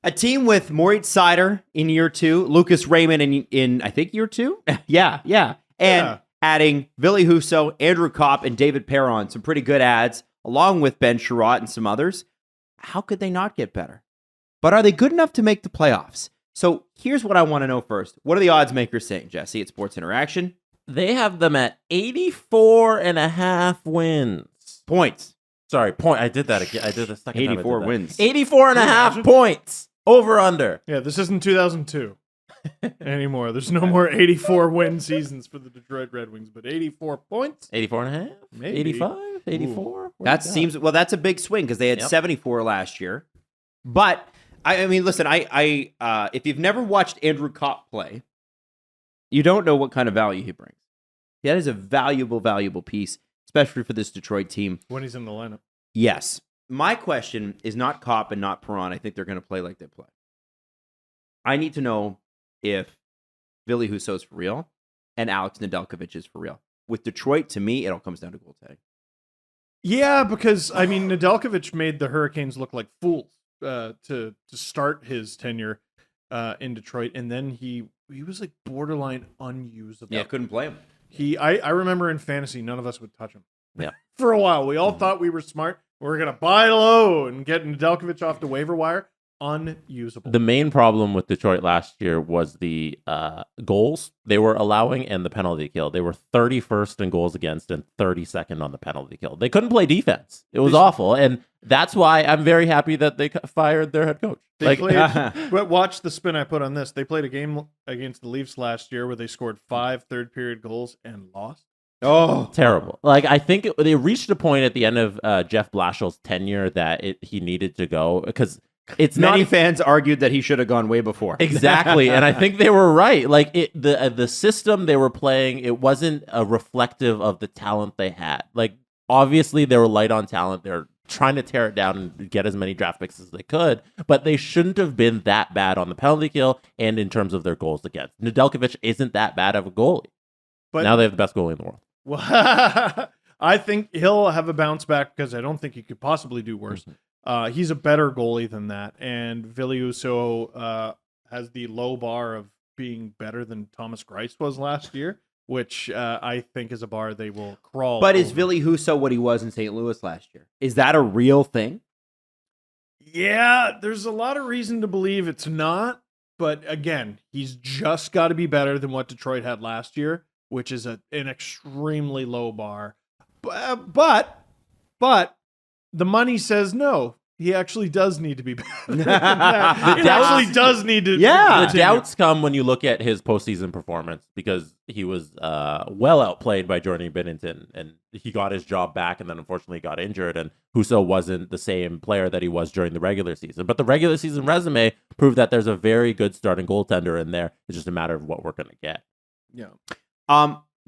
A team with Moritz Seider in year 2, Lucas Raymond in I think year 2. yeah. And adding Ville Husso, Andrew Kopp, and David Perron, some pretty good ads, along with Ben Sherratt and some others. How could they not get better? But are they good enough to make the playoffs? So here's what I want to know first. What are the odds makers saying, Jesse, at Sports Interaction? They have them at 84.5 wins. Points. Sorry, point. I did that again. I did the second 84 time. wins. 84.5 points. Over under. Yeah, this isn't 2002 anymore. There's no more 84 win seasons for the Detroit Red Wings, but 84 points? 84.5? Maybe. 85? 84? That's a big swing because they had 74 last year. But I mean, listen, I if you've never watched Andrew Kopp play, you don't know what kind of value he brings. That is a valuable piece, especially for this Detroit team. When he's in the lineup. Yes. My question is not Kopp and not Perron. I think they're going to play like they play. I need to know if Ville Husso is for real and Alex Nedeljkovic is for real. With Detroit, to me, it all comes down to goaltending. Yeah, because, I mean, Nedeljkovic made the Hurricanes look like fools to start his tenure in Detroit, and then he was like borderline unusable. Yeah, couldn't play him. I remember in fantasy, none of us would touch him. Yeah. For a while, we all thought we were smart. We're going to buy low and get Nedeljkovic off the waiver wire. Unusable. The main problem with Detroit last year was the goals they were allowing and the penalty kill. They were 31st in goals against and 32nd on the penalty kill. They couldn't play defense. It was awful. And that's why I'm very happy that they fired their head coach. But watch the spin I put on this. They played a game against the Leafs last year where they scored 5 third-period goals and lost. Oh, terrible. I think they reached a point at the end of Jeff Blashill's tenure that he needed to go because many fans argued that he should have gone way before. Exactly. And I think they were right. The system they were playing, it wasn't a reflective of the talent they had. Obviously they were light on talent. They're trying to tear it down and get as many draft picks as they could, but they shouldn't have been that bad on the penalty kill and in terms of their goals against. Nedeljkovic isn't that bad of a goalie. But now they have the best goalie in the world. Well, I think he'll have a bounce back because I don't think he could possibly do worse. Mm-hmm. He's a better goalie than that, and Ville Husso has the low bar of being better than Thomas Greiss was last year, which I think is a bar they will crawl. But is Ville Husso what he was in St. Louis last year? Is that a real thing? Yeah, there's a lot of reason to believe it's not. But again, he's just got to be better than what Detroit had last year, which is an extremely low bar. But the money says no. He actually does need to be better than that. It actually does need to. Yeah. The doubts come when you look at his postseason performance because he was well outplayed by Jordan Binnington, and he got his job back and then unfortunately got injured, and Husso wasn't the same player that he was during the regular season. But the regular season resume proved that there's a very good starting goaltender in there. It's just a matter of what we're going to get. Yeah.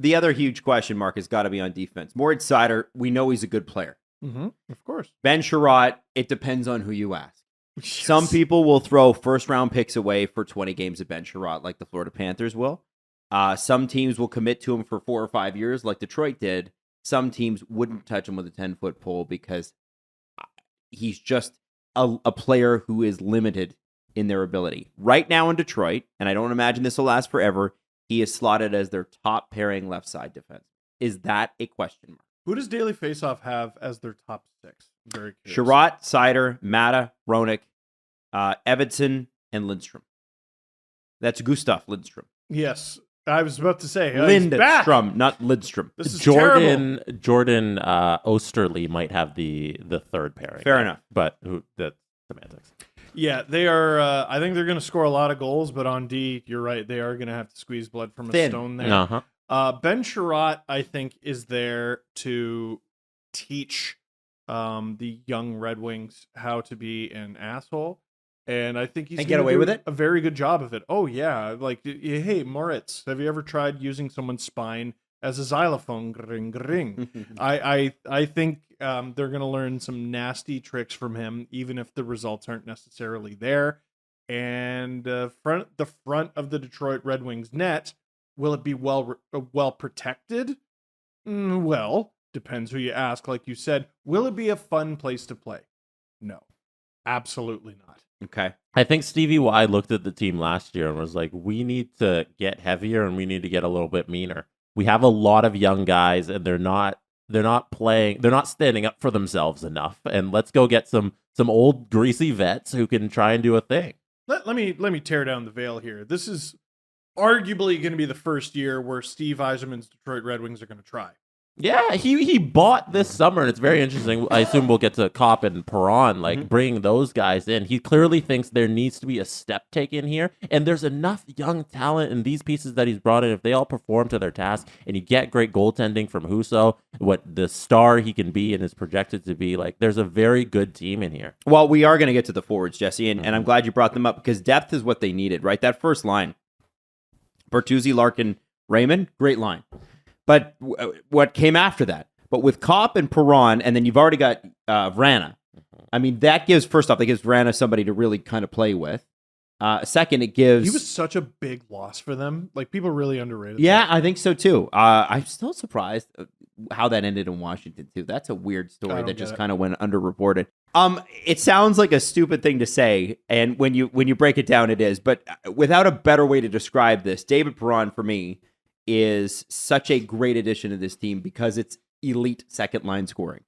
The other huge question mark has got to be on defense. Moritz Seider, we know he's a good player. Mm-hmm, of course. Ben Sherratt, it depends on who you ask. Yes. Some people will throw first-round picks away for 20 games of Ben Sherratt, like the Florida Panthers will. Some teams will commit to him for 4 or 5 years, like Detroit did. Some teams wouldn't touch him with a 10-foot pole because he's just a player who is limited in their ability. Right now in Detroit, and I don't imagine this will last forever, he is slotted as their top pairing left side defense. Is that a question mark? Who does Daily Faceoff have as their top 6? Very curious. Sherratt, Seider, Mata, Roenick, Evason, and Lindstrom. That's Gustav Lindstrom. Yes. I was about to say. Lindstrom, not Lindstrom. This is Jordan Osterley might have the third pairing. Fair enough. But that's semantics. Yeah, they are. I think they're going to score a lot of goals, but on D, you're right. They are going to have to squeeze blood from a stone there. Uh-huh. Ben Sherratt, I think, is there to teach the young Red Wings how to be an asshole. And I think he's going to get away with it. A very good job of it. Oh, yeah. Hey, Moritz, have you ever tried using someone's spine as a xylophone? Ring, ring. I think they're going to learn some nasty tricks from him, even if the results aren't necessarily there. And the front of the Detroit Red Wings net, will it be well protected? Well, depends who you ask. Like you said, will it be a fun place to play? No. Absolutely not. Okay. I think Stevie Y looked at the team last year and was like, we need to get heavier and we need to get a little bit meaner. We have a lot of young guys and they're not standing up for themselves enough. And let's go get some old greasy vets who can try and do a thing. Let me tear down the veil here. This is arguably going to be the first year where Steve Yzerman's Detroit Red Wings are going to try. Yeah, he bought this summer, and it's very interesting. I assume we'll get to Kopp and Perron, bringing those guys in. He clearly thinks there needs to be a step taken here, and there's enough young talent in these pieces that he's brought in. If they all perform to their task, and you get great goaltending from Husso, what the star he can be and is projected to be, there's a very good team in here. Well, we are going to get to the forwards, Jesse, and I'm glad you brought them up because depth is what they needed, right? That first line, Bertuzzi, Larkin, Raymond, great line. But what came after that? But with Kopp and Perron, and then you've already got Vrana. I mean, that gives Vrana somebody to really kind of play with. Second, it gives... He was such a big loss for them. People really underrated Yeah, that. I think so, too. I'm still surprised how that ended in Washington, too. That's a weird story that just kind of went underreported. It sounds like a stupid thing to say, and when you break it down, it is. But without a better way to describe this, David Perron, for me, is such a great addition to this team because it's elite second line scoring.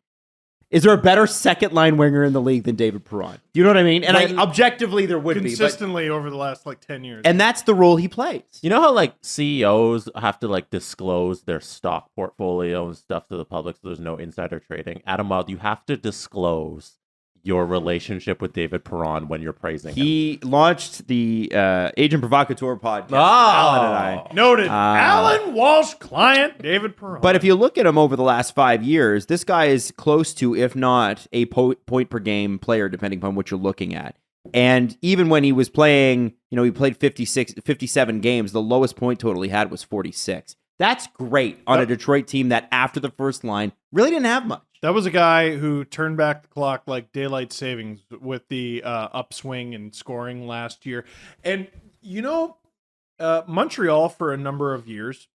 Is there a better second line winger in the league than David Perron? Do you know what I mean? And objectively there would consistently over the last 10 years. And that's the role he plays. You know how CEOs have to disclose their stock portfolio and stuff to the public so there's no insider trading? Adam Wylde, you have to disclose your relationship with David Perron when you're praising him. He launched the Agent Provocateur podcast. Alan and I. Noted. Alan Walsh client, David Perron. But if you look at him over the last 5 years, this guy is close to, if not a point per game player, depending upon what you're looking at. And even when he was playing, he played 57 games, the lowest point total he had was 46. That's great on a Detroit team that after the first line really didn't have much. That was a guy who turned back the clock like daylight savings with the upswing and scoring last year. And, Montreal for a number of years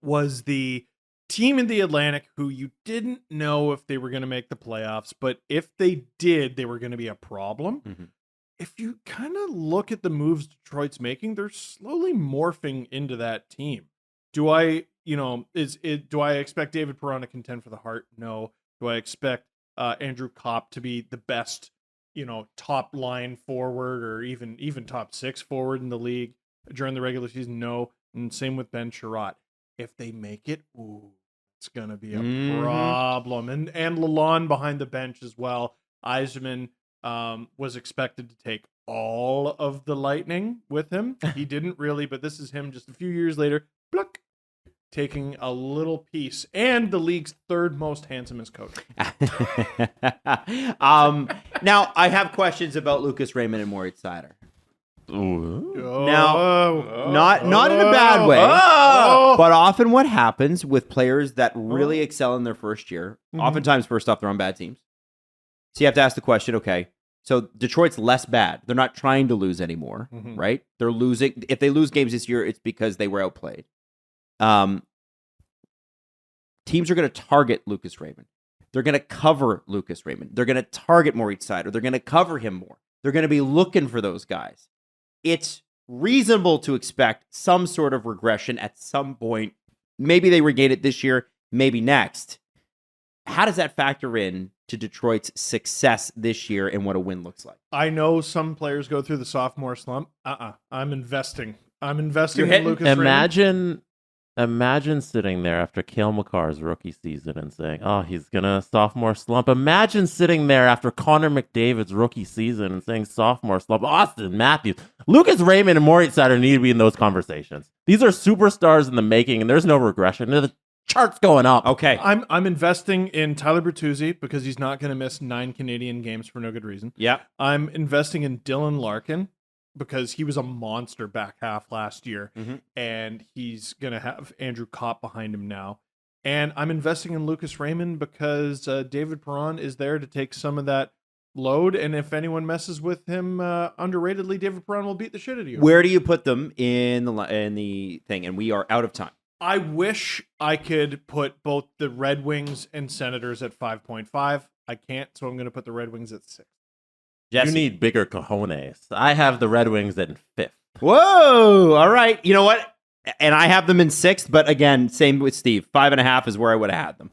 was the team in the Atlantic who you didn't know if they were going to make the playoffs, but if they did, they were going to be a problem. Mm-hmm. If you kind of look at the moves Detroit's making, they're slowly morphing into that team. Do I expect David Perron to contend for the Hart? No. Do I expect Andrew Kopp to be the best, top line forward or even top 6 forward in the league during the regular season? No. And same with Ben Sherratt. If they make it, it's going to be a problem. And Lalonde behind the bench as well. Yzerman was expected to take all of the Lightning with him. He didn't really, but this is him just a few years later. Pluck. Taking a little piece, and the league's third most handsomest coach. Now, I have questions about Lucas Raymond and Moritz Seider. Now, not in a bad way, but often what happens with players that really excel in their first year, oftentimes first off, they're on bad teams. So you have to ask the question, okay, so Detroit's less bad. They're not trying to lose anymore, right? They're losing. If they lose games this year, it's because they were outplayed. Teams are going to target Lucas Raymond. They're going to cover Lucas Raymond. They're going to target Moritz Seider. They're going to cover him more. They're going to be looking for those guys. It's reasonable to expect some sort of regression at some point. Maybe they regain it this year, maybe next. How does that factor in to Detroit's success this year and what a win looks like? I know some players go through the sophomore slump. I'm investing. I'm investing in Lucas Raymond. Imagine sitting there after Cale Makar's rookie season and saying, he's going to sophomore slump. Imagine sitting there after Connor McDavid's rookie season and saying sophomore slump. Austin Matthews. Lucas Raymond and Moritz Seider need to be in those conversations. These are superstars in the making, and there's no regression. The chart's going up. Okay. I'm investing in Tyler Bertuzzi because he's not going to miss 9 Canadian games for no good reason. Yeah. I'm investing in Dylan Larkin because he was a monster back half last year, and he's going to have Andrew Kopp behind him now. And I'm investing in Lucas Raymond because David Perron is there to take some of that load, and if anyone messes with him underratedly, David Perron will beat the shit out of you. Where do you put them in the thing? And we are out of time. I wish I could put both the Red Wings and Senators at 5.5. I can't, so I'm going to put the Red Wings at 6. Jesse. You need bigger cojones. I have the Red Wings in 5th. Whoa! All right. You know what? And I have them in 6th, but again, same with Steve. 5.5 is where I would have had them.